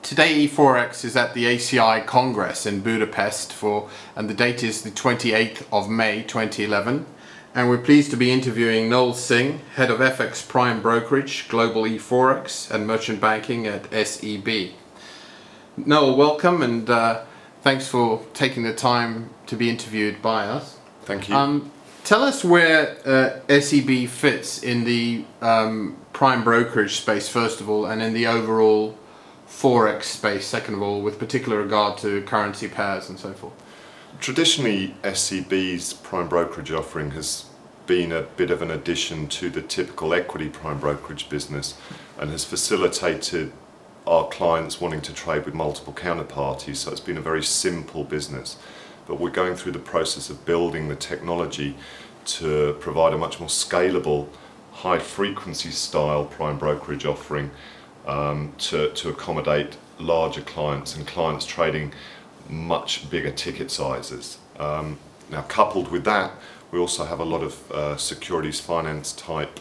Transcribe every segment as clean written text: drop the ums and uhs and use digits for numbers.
Today e-Forex is at the ACI Congress in Budapest and the date is the 28th of May 2011, and we're pleased to be interviewing Noel Singh, Head of SEB+Prime Brokerage, Global e-Forex and Merchant Banking at SEB. Noel, welcome, and thanks for taking the time to be interviewed by us. Thank you. Tell us where SEB fits in the prime brokerage space, first of all, and in the overall Forex space, second of all, with particular regard to currency pairs and so forth. Traditionally, SEB's prime brokerage offering has been a bit of an addition to the typical equity prime brokerage business and has facilitated our clients wanting to trade with multiple counterparties, so it's been a very simple business. But we're going through the process of building the technology to provide a much more scalable, high frequency style prime brokerage offering to accommodate larger clients and clients trading much bigger ticket sizes. Now, coupled with that, we also have a lot of securities finance type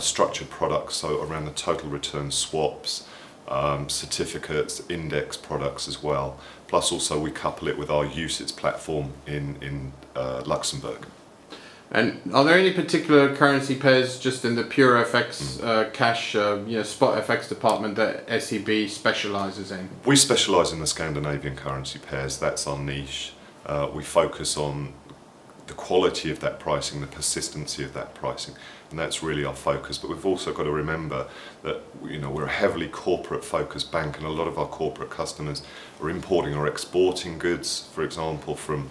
structured products, so around the total return swaps, certificates, index products as well. Plus also we couple it with our UCITS platform in Luxembourg. And are there any particular currency pairs just in the pure FX cash, spot FX department that SEB specialises in? We specialise in the Scandinavian currency pairs. That's our niche. We focus on the quality of that pricing, the persistency of that pricing, and that's really our focus. But we've also got to remember that we're a heavily corporate focused bank, and a lot of our corporate customers are importing or exporting goods, for example, from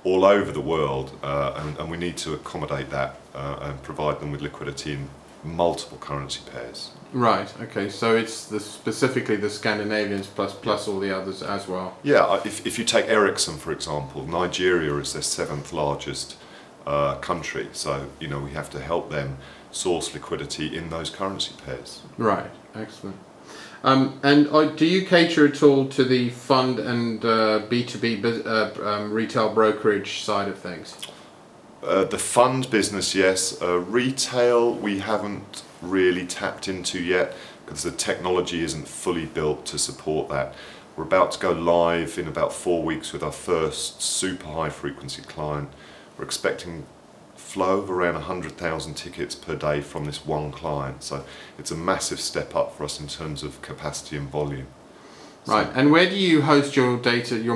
all over the world, and we need to accommodate that and provide them with liquidity in multiple currency pairs. Right, okay, so it's specifically the Scandinavians plus all the others as well. Yeah, if you take Ericsson, for example, Nigeria is their 7th largest country, so we have to help them source liquidity in those currency pairs. Right, excellent. And do you cater at all to the fund and B2B retail brokerage side of things? The fund business, yes. Retail, we haven't really tapped into yet because the technology isn't fully built to support that. We're about to go live in about 4 weeks with our first super high frequency client. We're expecting flow of around 100,000 tickets per day from this one client, so it's a massive step up for us in terms of capacity and volume. Right, and where do you host your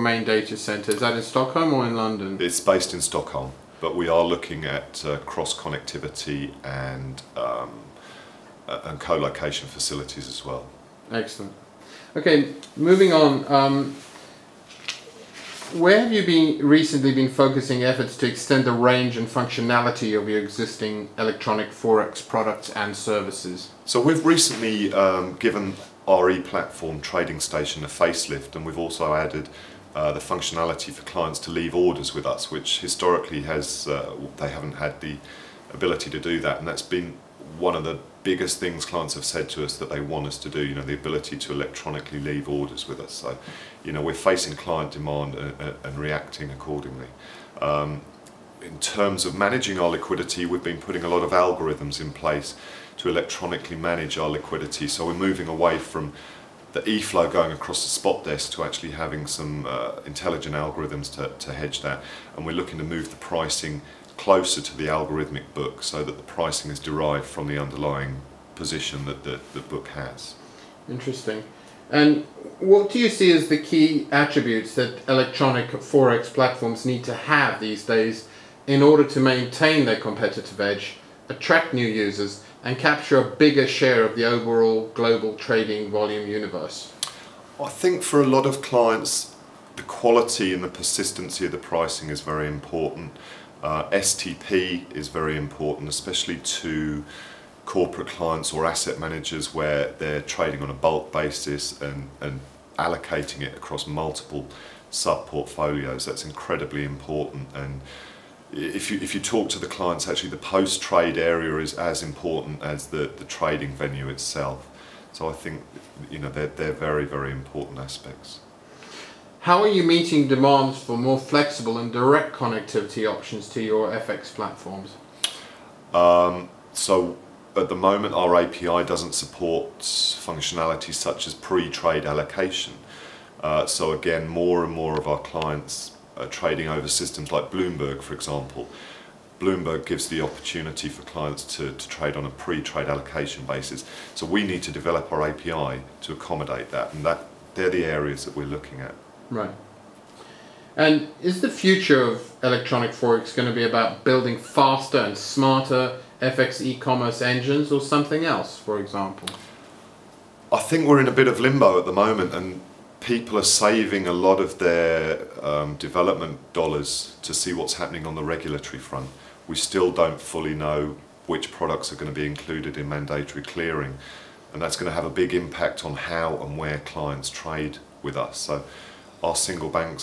main data centre? Is that in Stockholm or in London? It's based in Stockholm, but we are looking at cross connectivity and co-location facilities as well. Excellent. Okay, moving on. Where have you recently been focusing efforts to extend the range and functionality of your existing electronic Forex products and services? So we've recently given our e-platform trading station a facelift, and we've also added the functionality for clients to leave orders with us, which historically they haven't had the ability to do that, and that's been one of the biggest things clients have said to us that they want us to do, the ability to electronically leave orders with us. So, we're facing client demand and reacting accordingly. In terms of managing our liquidity, we've been putting a lot of algorithms in place to electronically manage our liquidity. So we're moving away from the e-flow going across the spot desk to actually having some intelligent algorithms to hedge that. And we're looking to move the pricing closer to the algorithmic book so that the pricing is derived from the underlying position that the book has. Interesting. And what do you see as the key attributes that electronic Forex platforms need to have these days in order to maintain their competitive edge, attract new users, and capture a bigger share of the overall global trading volume universe? I think for a lot of clients, the quality and the persistency of the pricing is very important. STP is very important, especially to corporate clients or asset managers where they're trading on a bulk basis and allocating it across multiple sub-portfolios. That's incredibly important, and if you talk to the clients, actually the post-trade area is as important as the trading venue itself. So I think they're very, very important aspects. How are you meeting demands for more flexible and direct connectivity options to your FX platforms? So at the moment our API doesn't support functionality such as pre-trade allocation. So again, more and more of our clients are trading over systems like Bloomberg, for example. Bloomberg gives the opportunity for clients to trade on a pre-trade allocation basis. So we need to develop our API to accommodate that, and they're the areas that we're looking at. Right. And is the future of electronic forex going to be about building faster and smarter FX e-commerce engines, or something else, for example? I think we're in a bit of limbo at the moment, and people are saving a lot of their development dollars to see what's happening on the regulatory front. We still don't fully know which products are going to be included in mandatory clearing, and that's going to have a big impact on how and where clients trade with us. So our single bank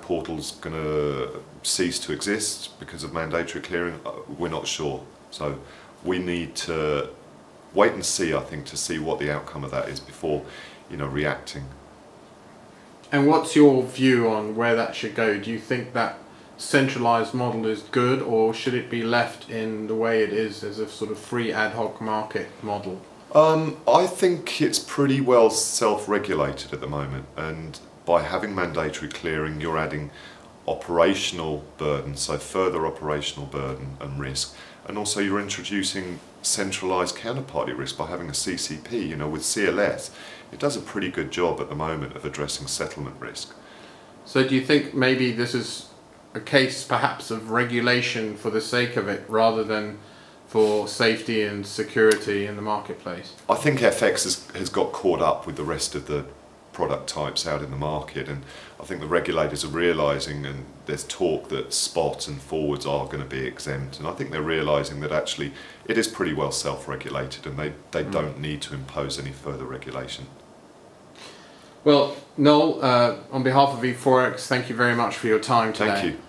portal's going to cease to exist because of mandatory clearing. We're not sure. So we need to wait and see, I think, to see what the outcome of that is before, reacting. And what's your view on where that should go? Do you think that centralized model is good, or should it be left in the way it is as a sort of free ad hoc market model? I think it's pretty well self-regulated at the moment, and by having mandatory clearing you're adding operational burden, so further operational burden and risk, and also you're introducing centralized counterparty risk by having a CCP. With CLS it does a pretty good job at the moment of addressing settlement risk. So do you think maybe this is a case perhaps of regulation for the sake of it rather than for safety and security in the marketplace? I think FX has got caught up with the rest of the product types out in the market, and I think the regulators are realising, and there's talk that spot and forwards are going to be exempt, and I think they're realising that actually it is pretty well self-regulated, and they don't need to impose any further regulation. Well, Noel, on behalf of e-Forex, thank you very much for your time today. Thank you.